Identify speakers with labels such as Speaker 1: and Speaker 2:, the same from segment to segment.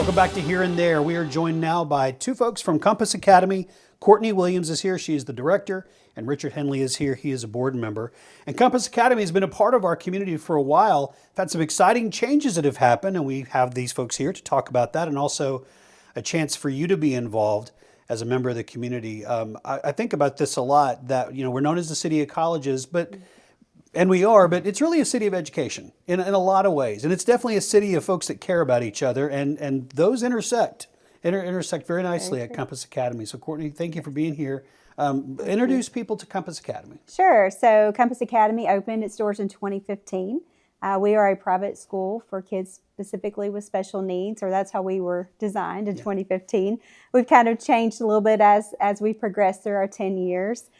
Speaker 1: Welcome back to Here and There. We are joined now by two folks from Compass Academy. Courtney Williams is here. She is the director. And Richard Henley is here. He is a board member. And Compass Academy has been a part of our community for a while. We've had some exciting changes that have happened, and we have these folks here to talk about that, and also a chance for you to be involved as a member of the community. I think about this a lot, that we're known as the city of colleges, but it's really a city of education in a lot of ways. And it's definitely a city of folks that care about each other, and those intersect very nicely at Compass Academy. So Courtney, thank you for being here. Introduce people to Compass Academy.
Speaker 2: Sure. So Compass Academy opened its doors in 2015. We are a private school for kids specifically with special needs, or that's how we were designed in 2015. We've kind of changed a little bit as we progress through our 10 years.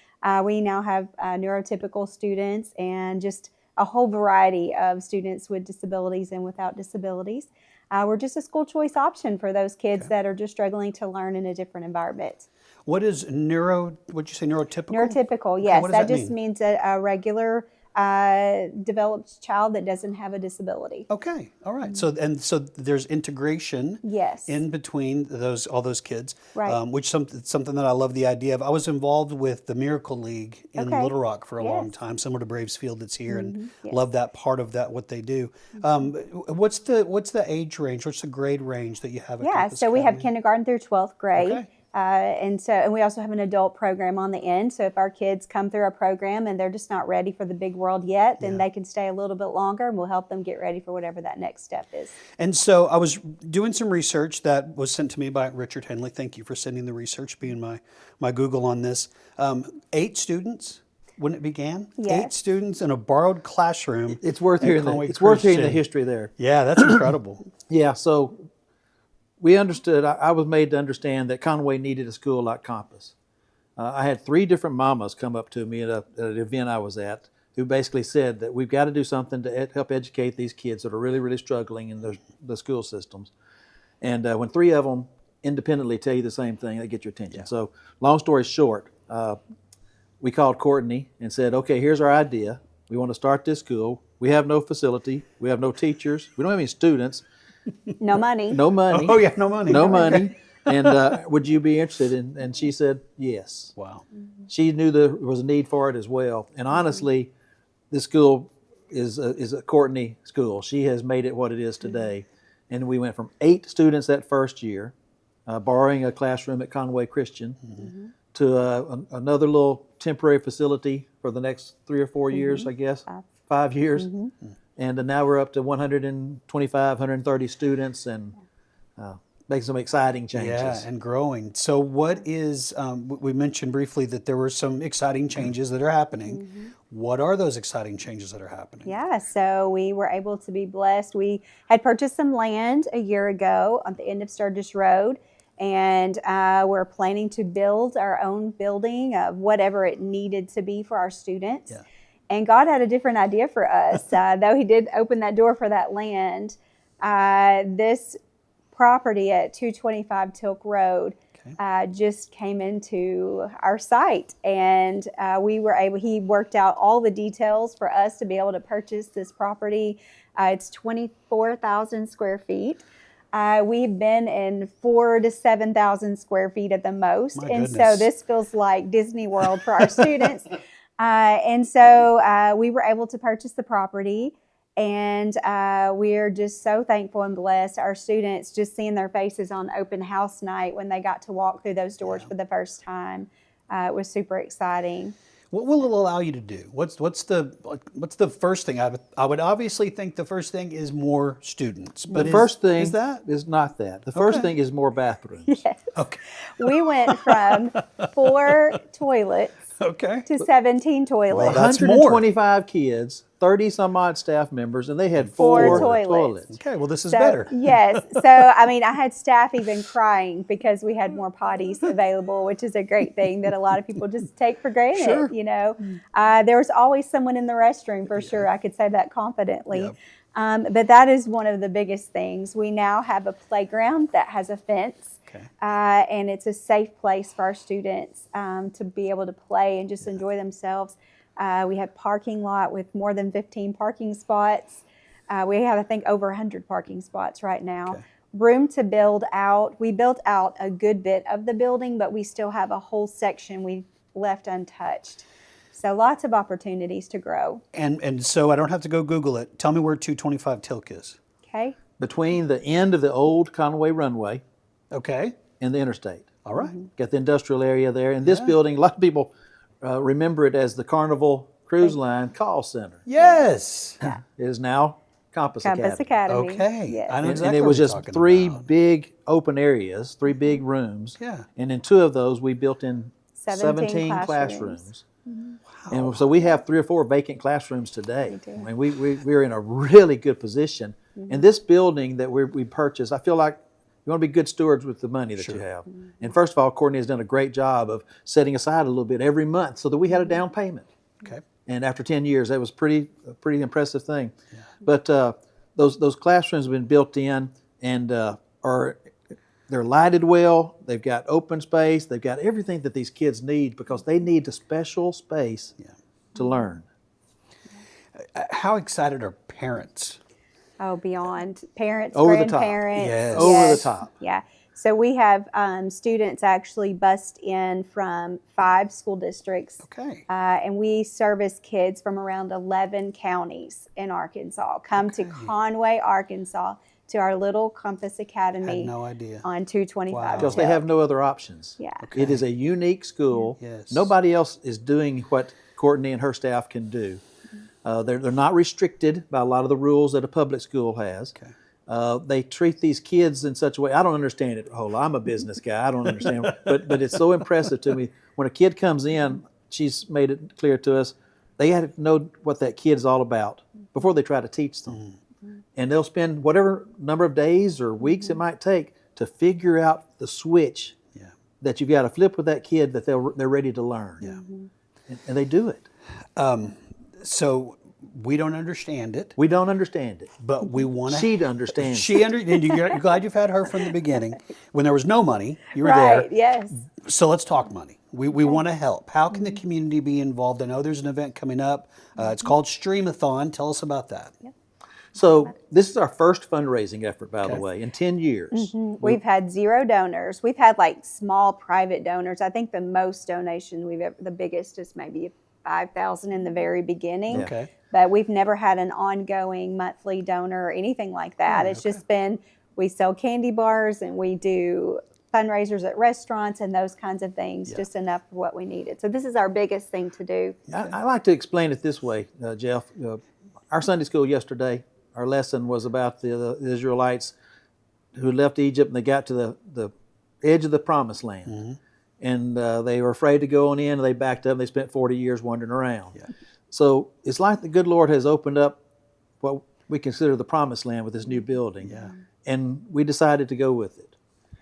Speaker 2: We now have neurotypical students and just a whole variety of students with disabilities and without disabilities. We're just a school choice option for those kids that are just struggling to learn in a different environment.
Speaker 1: What is what'd you say, neurotypical?
Speaker 2: Neurotypical, yes.
Speaker 1: Okay,
Speaker 2: that just means a regular developed child that doesn't have a disability.
Speaker 1: Okay, all right. So there's integration in between all those kids,
Speaker 2: right.
Speaker 1: Which something that I love the idea of. I was involved with the Miracle League in Little Rock for a long time, similar to Braves Field that's here, and love that part of that, what they do. What's the age range? What's the grade range that you have at Compass
Speaker 2: so
Speaker 1: Academy?
Speaker 2: we have kindergarten through 12th grade.
Speaker 1: Okay.
Speaker 2: And we also have an adult program on the end. So if our kids come through our program and they're just not ready for the big world yet, then they can stay a little bit longer, and we'll help them get ready for whatever that next step is. And
Speaker 1: so I was doing some research that was sent to me by Richard Henley. Thank you for sending the research, being my Google on this. 8 students when it began.
Speaker 2: Yes.
Speaker 1: 8 students in a borrowed classroom.
Speaker 3: It's worth hearing the history there.
Speaker 1: Yeah, that's incredible.
Speaker 3: Yeah, so we understood, I was made to understand that Conway needed a school like Compass. I had 3 different mamas come up to me at an event I was at, who basically said that we've got to do something to help educate these kids that are really, really struggling in the school systems. And when 3 of them independently tell you the same thing, they get your attention. Yeah. So long story short, we called Courtney and said, okay, here's our idea. We want to start this school. We have no facility. We have no teachers. We don't have any students.
Speaker 2: No money.
Speaker 3: No money.
Speaker 1: Oh, yeah, no money.
Speaker 3: No money. And would you be interested? And she said yes.
Speaker 1: Wow.
Speaker 3: She knew there was a need for it as well. And honestly, this school is a Courtney school. She has made it what it is today. And we went from 8 students that first year, borrowing a classroom at Conway Christian, to another little temporary facility for the next 3 or 4 years, I guess, 5 years. And now we're up to 125, 130 students, and making some exciting changes.
Speaker 1: Yeah, and growing. So what is, we mentioned briefly that there were some exciting changes that are happening. What are those exciting changes that are happening?
Speaker 2: Yeah, so we were able to be blessed. We had purchased some land a year ago at the end of Sturgis Road, and we're planning to build our own building of whatever it needed to be for our students. Yeah. And God had a different idea for us, though He did open that door for that land. This property at 225 Tilk Road just came into our site, and He worked out all the details for us to be able to purchase this property. It's 24,000 square feet. We've been in 4,000 to 7,000 square feet at the most. And so this feels like Disney World for our students. And so we were able to purchase the property, and we're just so thankful and blessed. Our students, just seeing their faces on open house night when they got to walk through those doors for the first time, it was super exciting.
Speaker 1: What will it allow you to do? What's the first thing? I would obviously think the first thing is more students. But
Speaker 3: the first thing
Speaker 1: is
Speaker 3: not that. The first thing is more bathrooms.
Speaker 2: Yes.
Speaker 1: Okay.
Speaker 2: We went from 4 toilets to 17 toilets.
Speaker 1: Well, that's
Speaker 3: 125 kids, 30 some odd staff members, and they had 4 toilets.
Speaker 1: Okay, well this is better.
Speaker 2: Yes. So, I mean, I had staff even crying because we had more potties available, which is a great thing that a lot of people just take for granted, There was always someone in the restroom for sure. I could say that confidently. Yep. But that is one of the biggest things. We now have a playground that has a fence. Okay. And it's a safe place for our students to be able to play and just enjoy themselves. We have parking lot with more than 15 parking spots. We have, I think, over 100 parking spots right now. Okay. room to build out. We built out a good bit of the building, but we still have a whole section we left untouched. So lots of opportunities to grow.
Speaker 1: And so I don't have to go Google it. Tell me where 225 Tilk is.
Speaker 2: Okay.
Speaker 3: Between the end of the old Conway runway
Speaker 1: Okay.
Speaker 3: and the interstate.
Speaker 1: All right.
Speaker 3: Got the industrial area there. And this building, a lot of people remember it as the Carnival Cruise Line call center.
Speaker 1: Yes.
Speaker 3: It is now Campus
Speaker 2: Academy.
Speaker 1: Okay.
Speaker 2: Yes.
Speaker 1: I know
Speaker 3: And
Speaker 1: exactly
Speaker 3: it
Speaker 1: what
Speaker 3: was
Speaker 1: you're
Speaker 3: just
Speaker 1: talking
Speaker 3: 3
Speaker 1: about.
Speaker 3: big open areas, 3 big rooms.
Speaker 1: Yeah.
Speaker 3: And in 2 of those, we built in
Speaker 2: 17
Speaker 3: classrooms. And so we have 3 or 4 vacant classrooms today.
Speaker 2: We do.
Speaker 3: I mean, we're in a really good position. And this building that we purchased, I feel like you want to be good stewards with the money that you have. And first of all, Courtney has done a great job of setting aside a little bit every month so that we had a down payment.
Speaker 1: Okay.
Speaker 3: And after 10 years, that was a pretty impressive thing. Yeah. But those classrooms have been built in and they're lighted well. They've got open space. They've got everything that these kids need because they need a special space to learn.
Speaker 1: How excited are parents?
Speaker 2: Oh, beyond parents,
Speaker 3: Over the top.
Speaker 2: grandparents.
Speaker 1: Yes.
Speaker 3: Over the top.
Speaker 2: Yeah. So we have students actually bust in from 5 school districts.
Speaker 1: Okay.
Speaker 2: And we service kids from around 11 counties in Arkansas. Come to Conway, Arkansas, to our little Compass Academy.
Speaker 1: Had no idea.
Speaker 2: On 225.
Speaker 1: Wow.
Speaker 3: Because they have no other options.
Speaker 2: Yeah.
Speaker 3: It is a unique school.
Speaker 1: Yes.
Speaker 3: Nobody else is doing what Courtney and her staff can do. They're not restricted by a lot of the rules that a public school has.
Speaker 1: Okay.
Speaker 3: They treat these kids in such a way. I don't understand it a whole lot. I'm a business guy. I don't understand. but it's so impressive to me. When a kid comes in, she's made it clear to us, they had to know what that kid is all about before they try to teach them. And they'll spend whatever number of days or weeks it might take to figure out the switch that you've got to flip with that kid that they're ready to learn. Yeah. And they do it.
Speaker 1: So we don't understand it,
Speaker 3: We don't understand it.
Speaker 1: but we want to.
Speaker 3: She'd understand.
Speaker 1: And you're glad you've had her from the beginning. When there was no money, you were
Speaker 2: Right,
Speaker 1: there.
Speaker 2: yes.
Speaker 1: So let's talk money. We want to help. How can the community be involved? I know there's an event coming up. It's called Stream-a-thon. Tell us about that.
Speaker 3: So this is our first fundraising effort, by the way, in 10 years.
Speaker 2: We've had 0 donors. We've had like small private donors. I think the most donation we've ever, the biggest is maybe 5,000 in the very beginning.
Speaker 1: Okay.
Speaker 2: But we've never had an ongoing monthly donor or anything like that. It's just been, we sell candy bars and we do fundraisers at restaurants and those kinds of things, just enough for what we needed. So this is our biggest thing to do.
Speaker 3: I like to explain it this way, Jeff. Our Sunday school yesterday, our lesson was about the Israelites who left Egypt and they got to the edge of the promised land. And they were afraid to go on in, and they backed up, and they spent 40 years wandering around. So it's like the good Lord has opened up what we consider the promised land with this new building. And we decided to go with it.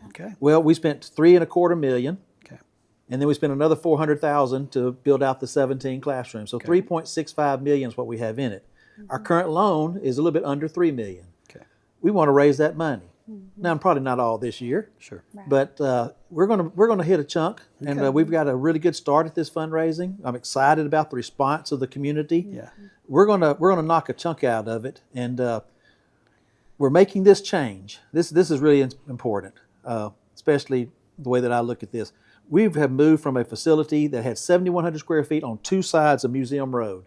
Speaker 1: Okay.
Speaker 3: Well, we spent $3.25 million.
Speaker 1: Okay.
Speaker 3: And then we spent another $400,000 to build out the 17 classrooms. So $3.65 million is what we have in it. Our current loan is a little bit under $3 million.
Speaker 1: Okay.
Speaker 3: We want to raise that money. Now, probably not all this year.
Speaker 1: Sure.
Speaker 3: But we're gonna hit a chunk, and we've got a really good start at this fundraising. I'm excited about the response of the community.
Speaker 1: Yeah.
Speaker 3: We're gonna knock a chunk out of it, and we're making this change. This is really important, especially the way that I look at this. We have moved from a facility that had 7,100 square feet on 2 sides of Museum Road.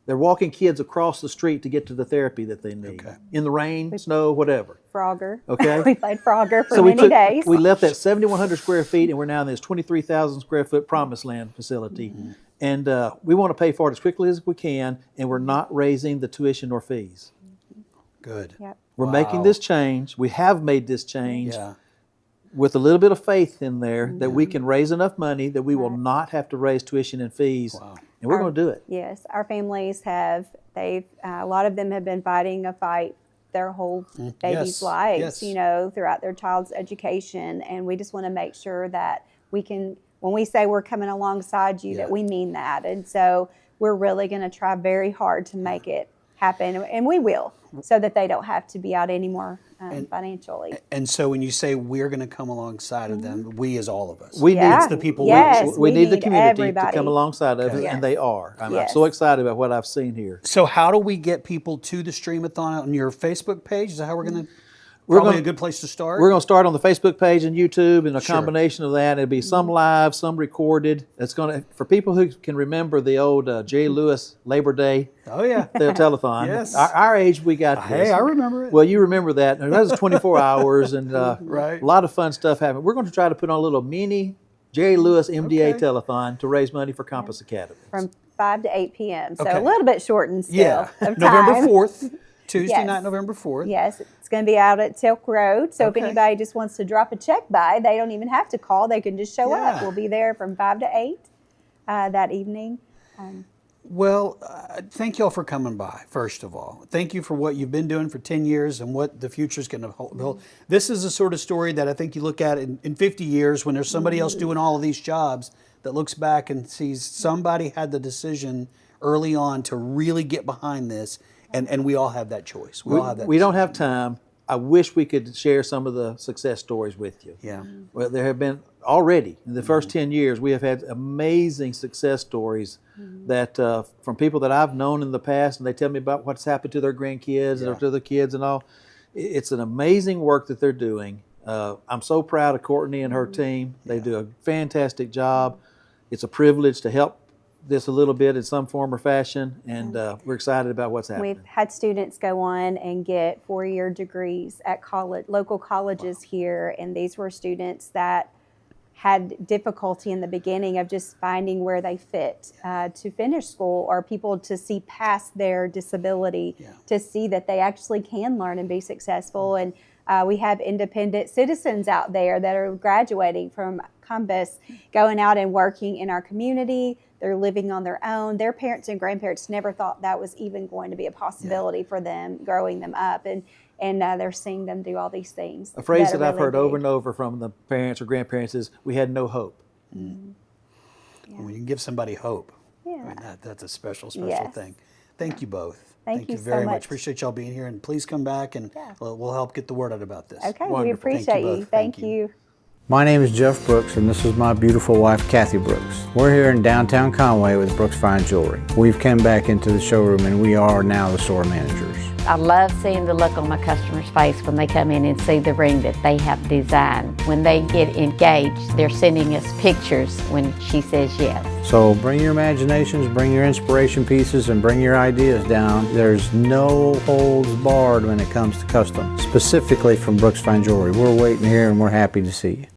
Speaker 3: They're walking kids across the street to get to the therapy that they need. In the rain, snow, whatever.
Speaker 2: Frogger.
Speaker 3: Okay.
Speaker 2: We played Frogger for
Speaker 3: So
Speaker 2: many days.
Speaker 3: we left that 7,100 square feet, and we're now in this 23,000 square foot Promised Land facility. And we want to pay for it as quickly as we can, and we're not raising the tuition or fees.
Speaker 1: Good.
Speaker 2: Yep.
Speaker 3: We're making this change. We have made this change with a little bit of faith in there that we can raise enough money that we will not have to raise tuition and fees. And we're going to do it.
Speaker 2: Yes, our families have, a lot of them have been fighting a fight their whole baby's lives, you know, throughout their child's education. And we just want to make sure that we can, when we say we're coming alongside you, that we mean that. And so we're really going to try very hard to make it happen, and we will, so that they don't have to be out anymore financially.
Speaker 1: And so when you say we're going to come alongside of them, we as all of us.
Speaker 3: We need
Speaker 1: It's the people.
Speaker 3: we need the community
Speaker 2: everybody
Speaker 3: to come alongside of it, and they are. I'm so excited about what I've seen here.
Speaker 1: So how do we get people to the Stream-a-thon on your Facebook page? Is that how we're going to? Probably a good place to start.
Speaker 3: We're going to start on the Facebook page and YouTube, and a combination of that. It'll be some live, some recorded. It's going to, for people who can remember the old J. Lewis Labor Day.
Speaker 1: Oh yeah,
Speaker 3: the telethon.
Speaker 1: Yes.
Speaker 3: Our age, we got this.
Speaker 1: Hey, I remember it.
Speaker 3: Well, you remember that. And that was 24 hours, and
Speaker 1: Right.
Speaker 3: a lot of fun stuff happened. We're going to try to put on a little mini J. Lewis MDA telethon to raise money for Compass Academy.
Speaker 2: From 5 to 8 p.m. So
Speaker 1: Okay.
Speaker 2: a little bit shortened still.
Speaker 1: Yeah,
Speaker 2: Of
Speaker 1: November
Speaker 2: time.
Speaker 1: 4th, Tuesday
Speaker 2: Yes.
Speaker 1: night, November 4th.
Speaker 2: Yes, it's going to be out at Tilk Road. So
Speaker 1: Okay.
Speaker 2: if anybody just wants to drop a check by, they don't even have to call. They can just show
Speaker 1: Yeah.
Speaker 2: up. We'll be there from 5 to 8 that evening.
Speaker 1: Well, thank y'all for coming by, first of all. Thank you for what you've been doing for 10 years and what the future's going to hold. This is the sort of story that I think you look at in 50 years when there's somebody else doing all of these jobs that looks back and sees somebody had the decision early on to really get behind this, and we all have that choice. We all have that
Speaker 3: We don't have time. I wish we could share some of the success stories with you.
Speaker 1: Yeah.
Speaker 3: Well, there have been already in the first 10 years, we have had amazing success stories that from people that I've known in the past, and they tell me about what's happened to their grandkids or to their kids and all. It's an amazing work that they're doing. I'm so proud of Courtney and her team. They do a fantastic job. It's a privilege to help this a little bit in some form or fashion, and we're excited about what's happening.
Speaker 2: We've had students go on and get 4-year degrees at local colleges here, and these were students that had difficulty in the beginning of just finding where they fit to finish school, or people to see past their disability, to see that they actually can learn and be successful. And we have independent citizens out there that are graduating from Compass, going out and working in our community. They're living on their own. Their parents and grandparents never thought that was even going to be a possibility for them, growing them up. And they're seeing them do all these things.
Speaker 3: A phrase that
Speaker 2: are
Speaker 3: I've
Speaker 2: really
Speaker 3: heard
Speaker 2: big.
Speaker 3: over and over from the parents or grandparents is, we had no hope.
Speaker 1: When you can give somebody hope, I mean, that's a special
Speaker 2: Yes.
Speaker 1: thing. Thank you both.
Speaker 2: Thank you so
Speaker 1: very much.
Speaker 2: much.
Speaker 1: Appreciate y'all being here, and please come back, and we'll help get the word out about this.
Speaker 2: Okay, we
Speaker 3: Wonderful.
Speaker 2: appreciate you.
Speaker 1: both.
Speaker 2: Thank you.
Speaker 4: My name is Jeff Brooks, and this is my beautiful wife, Kathy Brooks. We're here in downtown Conway with Brooks Fine Jewelry. We've come back into the showroom, and we are now the store managers.
Speaker 5: I love seeing the look on my customer's face when they come in and see the ring that they have designed. When they get engaged, they're sending us pictures when she says yes.
Speaker 4: So bring your imaginations, bring your inspiration pieces, and bring your ideas down. There's no holds barred when it comes to custom, specifically from Brooks Fine Jewelry. We're waiting here, and we're happy to see you.